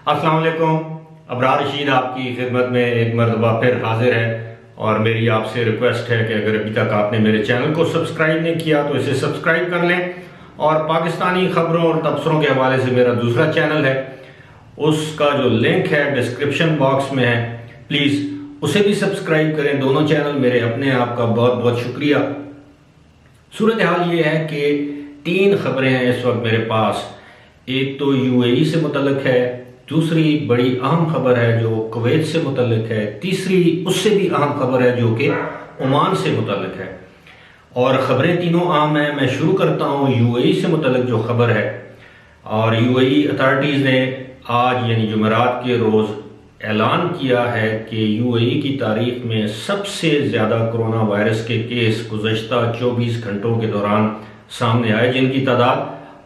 अस्सलाम वालेकुम। अबरार रशीद आपकी खिदमत में एक मरतबा फिर हाजिर है और मेरी आपसे रिक्वेस्ट है कि अगर अभी तक आपने मेरे चैनल को सब्सक्राइब नहीं किया तो इसे सब्सक्राइब कर लें और पाकिस्तानी खबरों और तबसरों के हवाले से मेरा दूसरा चैनल है, उसका जो लिंक है डिस्क्रिप्शन बॉक्स में है, प्लीज़ उसे भी सब्सक्राइब करें। दोनों चैनल मेरे अपने। आपका बहुत बहुत शुक्रिया। सूरत हाल ये है कि 3 खबरें हैं इस वक्त मेरे पास। एक तो यूएई से मुतल्लिक है, दूसरी बड़ी अहम खबर है जो कुवैत से मुतल्लिक है, तीसरी उससे भी अहम खबर है जो कि ओमान से मुतल्लिक है। और ख़बरें तीनों अहम हैं। मैं शुरू करता हूँ यूएई से मुतल्लिक जो खबर है। और यूएई अथॉरिटीज़ ने आज यानी जुमेरात के रोज़ ऐलान किया है कि यूएई की तारीख में सबसे ज़्यादा कोरोना वायरस के केस गुज़श्ता 24 घंटों के दौरान सामने आए, जिनकी तादाद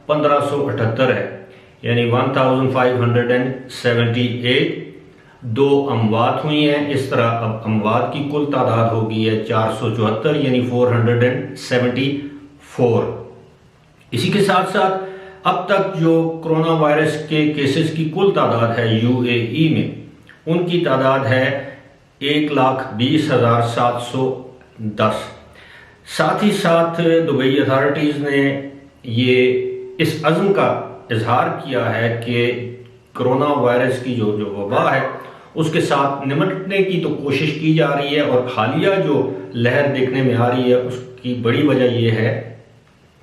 1578 है, यानी 1578। 2 अमवात हुई हैं। इस तरह अब अमवात की कुल तादाद हो गई है 474, यानी 474। इसी के साथ साथ अब तक जो कोरोना वायरस के केसेस की कुल तादाद है यूएई में, उनकी तादाद है 1,20,710। साथ ही साथ दुबई अथॉरिटीज़ ने ये इस अज़्म का इजहार किया है कि कोरोना वायरस की जो वबा है उसके साथ निपटने की तो कोशिश की जा रही है, और हालिया जो लहर देखने में आ रही है उसकी बड़ी वजह यह है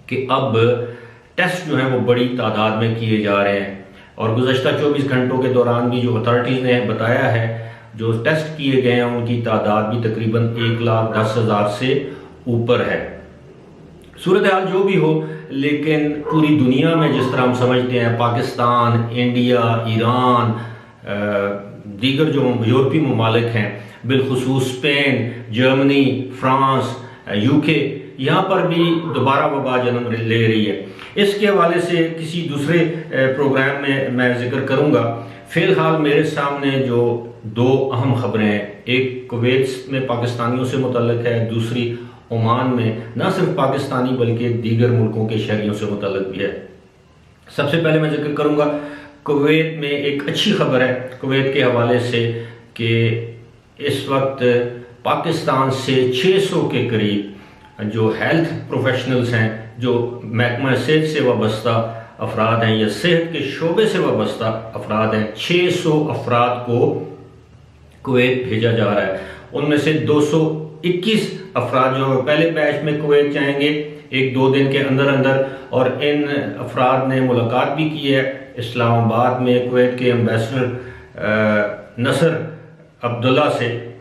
कि अब टेस्ट जो हैं वो बड़ी तादाद में किए जा रहे हैं। और गुज़श्ता 24 घंटों के दौरान भी जो अथॉरिटीज़ ने बताया है, जो टेस्ट किए गए हैं उनकी तादाद भी तकरीबन 1,10,000 से ऊपर है। सूरत हाल जो भी हो, लेकिन पूरी दुनिया में जिस तरह हम समझते हैं, पाकिस्तान, इंडिया, ईरान, दीगर जो यूरोपीय ममालिक हैं, बिलखुसूस स्पेन, जर्मनी, फ्रांस, यूके, यहाँ पर भी दोबारा वबा जन्म ले रही है। इसके हवाले से किसी दूसरे प्रोग्राम में मैं जिक्र करूँगा। फ़िलहाल मेरे सामने जो 2 अहम खबरें हैं, एक कुवैत में पाकिस्तानियों से मुतल्लिक है, दूसरी ओमान में न सिर्फ पाकिस्तानी बल्कि दीगर मुल्कों के शहरियों से मुतल्लिक भी है। सबसे पहले मैं जिक्र करूँगा कुवैत में एक अच्छी खबर है कुवैत के हवाले से कि इस वक्त पाकिस्तान से 600 के करीब जो हेल्थ प्रोफेशनल्स हैं, जो महकमा सेहत से वाबस्ता अफराद हैं या सेहत के शोबे से वाबस्ता अफराद हैं, 600 अफराद को कुवैत भेजा जा रहा है। उनमें से 221 अफराद जो पहले बैच में कुवैत जाएंगे 1-2 दिन के अंदर अंदर, और इन अफराद ने मुलाकात भी की है इस्लामाबाद में कुवैत के एम्बेसडर नसर अब्दुल्ला से,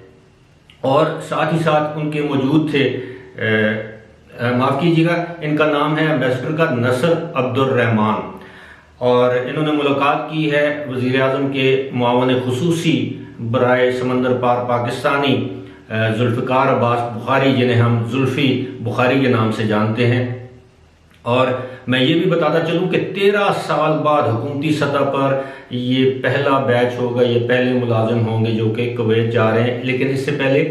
और साथ ही साथ उनके मौजूद थे, माफ़ कीजिएगा, इनका नाम है एम्बेसडर का नसर अब्दुर्रहमान, और इन्होंने मुलाकात की है वज़ीर आज़म के मुआवन खुसूसी बराए समंदर पार पाकिस्तानी जुल्फ़िकार अब्बास बुखारी, जिन्हें हम जुल्फ़ी बुखारी के नाम से जानते हैं। और मैं ये भी बताता चलूँ कि 13 साल बाद हुकूमती सतह पर ये पहला बैच होगा, ये पहले मुलाजिम होंगे जो कि कुवैत जा रहे हैं। लेकिन इससे पहले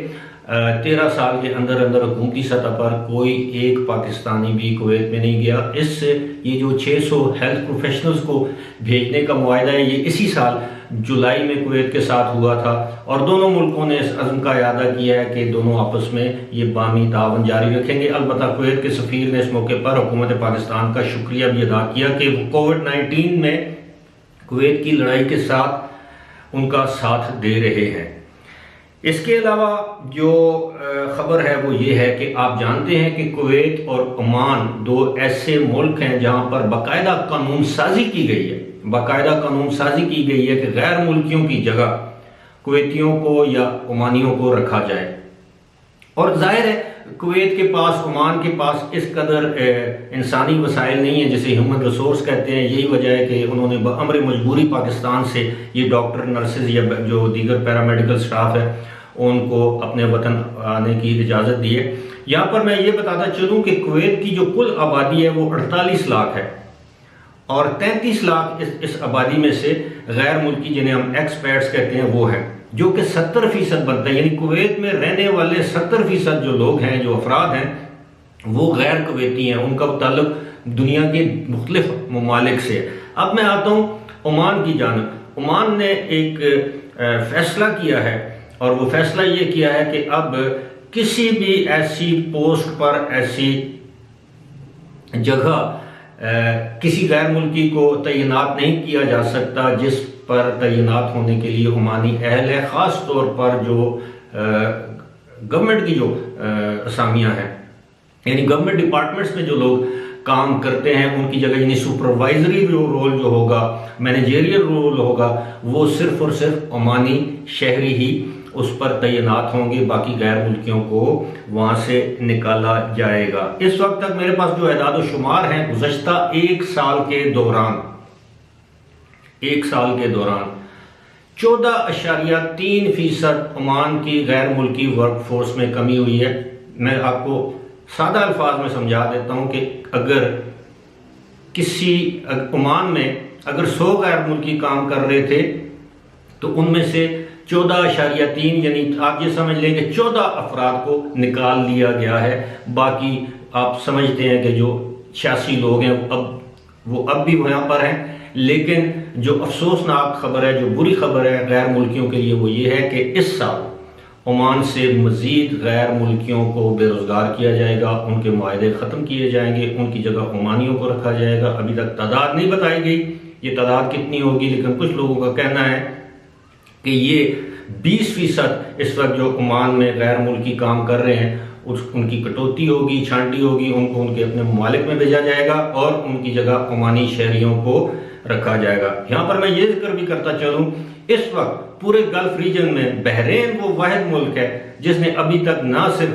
13 साल के अंदर अंदर हुकूमती सतह पर कोई एक पाकिस्तानी भी कुवैत में नहीं गया। इससे ये जो 600 हेल्थ प्रोफेशनल्स को भेजने का मुआहदा है, ये इसी साल जुलाई में कुवैत के साथ हुआ था, और दोनों मुल्कों ने इस अज़्म का इरादा किया है कि दोनों आपस में ये बामी तावन जारी रखेंगे। अलबत्ता कुवैत के सफ़ीर ने इस मौके पर हुकूमत पाकिस्तान का शुक्रिया भी अदा किया कि वो कोविड-19 में कुवैत की लड़ाई के साथ उनका साथ दे रहे हैं। इसके अलावा जो खबर है वो ये है कि आप जानते हैं कि कुवैत और ओमान 2 ऐसे मुल्क हैं जहां पर बाकायदा कानून साजी की गई है। बाकायदा कानून साजी की गई है कि गैर मुल्कियों की जगह कुवैतियों को या ओमानियों को रखा जाए। और जाहिर है कुवैत के पास, ओमान के पास इस कदर इंसानी वसाइल नहीं है जिसे ह्यूमन रिसोर्स कहते हैं। यही वजह है कि उन्होंने बअमर मजबूरी पाकिस्तान से ये डॉक्टर, नर्सेज या जो दीगर पैरामेडिकल स्टाफ है उनको अपने वतन आने की इजाज़त दी है। यहाँ पर मैं ये बताता चलूँ कि कुवैत की जो कुल आबादी है वो 48 लाख है, और 33 लाख इस आबादी में से गैर मुल्की, जिन्हें हम एक्सपैट्स कहते हैं, वो हैं, जो कि 70% बनता है। यानी कुवैत में रहने वाले 70% जो लोग हैं, जो अफराद हैं, वो गैर कुवैती हैं। उनका ताल्लुक दुनिया के मुख्तलिफ ममालिक से। अब मैं आता हूँ ओमान की जानब। ओमान ने एक फैसला किया है, और वो फैसला ये किया है कि अब किसी भी ऐसी पोस्ट पर, ऐसी जगह किसी गैर मुल्की को तैनात नहीं किया जा सकता जिस पर तैनात होने के लिए ओमानी अहल है। ख़ास तौर पर जो गवर्नमेंट की जो असामियाँ हैं, यानी गवर्नमेंट डिपार्टमेंट्स में जो लोग काम करते हैं, उनकी जगह यानी सुपरवाइजरी रोल जो होगा, मैनेजेरियल रोल होगा, वो सिर्फ और सिर्फ ओमानी शहरी ही उस पर तैनात होंगे, बाकी गैर मुल्कियों को वहाँ से निकाला जाएगा। इस वक्त तक मेरे पास जो एदाद व शुमार हैं, गुज़श्ता एक साल के दौरान 14.3% ओमान की गैर मुल्की वर्क फोर्स में कमी हुई है। मैं आपको सादा अल्फाज में समझा देता हूँ कि अगर किसी ओमान में अगर 100 गैर मुल्की काम कर रहे थे तो उनमें से 14.3 यानी आप ये समझ लें कि 14 अफराद को निकाल लिया गया है। बाकी आप समझते हैं कि जो 86 लोग हैं वो अब भी वहाँ पर हैं। लेकिन जो अफसोसनाक खबर है, जो बुरी खबर है गैर मुल्कियों के लिए, वो ये है कि इस साल ओमान से मज़ीद गैर मुल्कियों को बेरोज़गार किया जाएगा, उनके मुआहदे ख़त्म किए जाएंगे, उनकी जगह ओमानियों को रखा जाएगा। अभी तक तादाद नहीं बताई गई, ये तादाद कितनी होगी, लेकिन कुछ लोगों का कहना है कि ये 20% इस वक्त जो ओमान में गैर मुल्की काम कर रहे हैं उनकी कटौती होगी, छांटी होगी, उनको उनके अपने ममालिक में भेजा जाएगा और उनकी जगह ओमानी शहरियों को रखा जाएगा। यहाँ पर मैं ये जिक्र भी करता चलूँ, इस वक्त पूरे गल्फ रीजन में बहरीन वो वाहिद मुल्क है जिसने अभी तक ना सिर्फ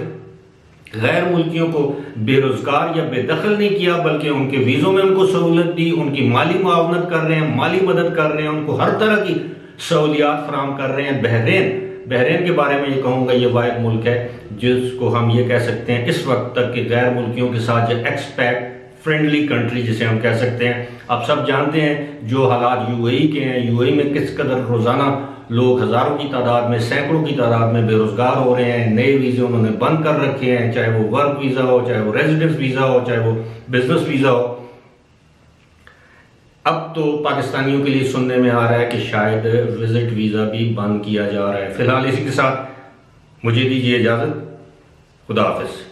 गैर मुल्कियों को बेरोजगार या बेदखल नहीं किया, बल्कि उनके वीज़ों में उनको सहूलत दी, उनकी माली मुआवनत कर रहे हैं, माली मदद कर रहे हैं, उनको हर तरह की सहूलियात फराम कर रहे हैं। बहरीन के बारे में ये कहूँगा, ये वाहिद मुल्क है जिसको हम ये कह सकते हैं इस वक्त तक के गैर मुल्कियों के साथ जो एक्सपैट फ्रेंडली कंट्री जिसे हम कह सकते हैं। आप सब जानते हैं जो हालात यूएई के हैं, यूएई में किस कदर रोज़ाना लोग हज़ारों की तादाद में, सैकड़ों की तादाद में बेरोज़गार हो रहे हैं। नए वीज़े उन्होंने बंद कर रखे हैं, चाहे वो वर्क वीज़ा हो, चाहे वो रेजिडेंस वीज़ा हो, चाहे वो बिजनेस वीज़ा हो। अब तो पाकिस्तानियों के लिए सुनने में आ रहा है कि शायद विजिट वीज़ा भी बंद किया जा रहा है। फिलहाल इसी के साथ मुझे दीजिए इजाज़त। खुदा हाफिज़।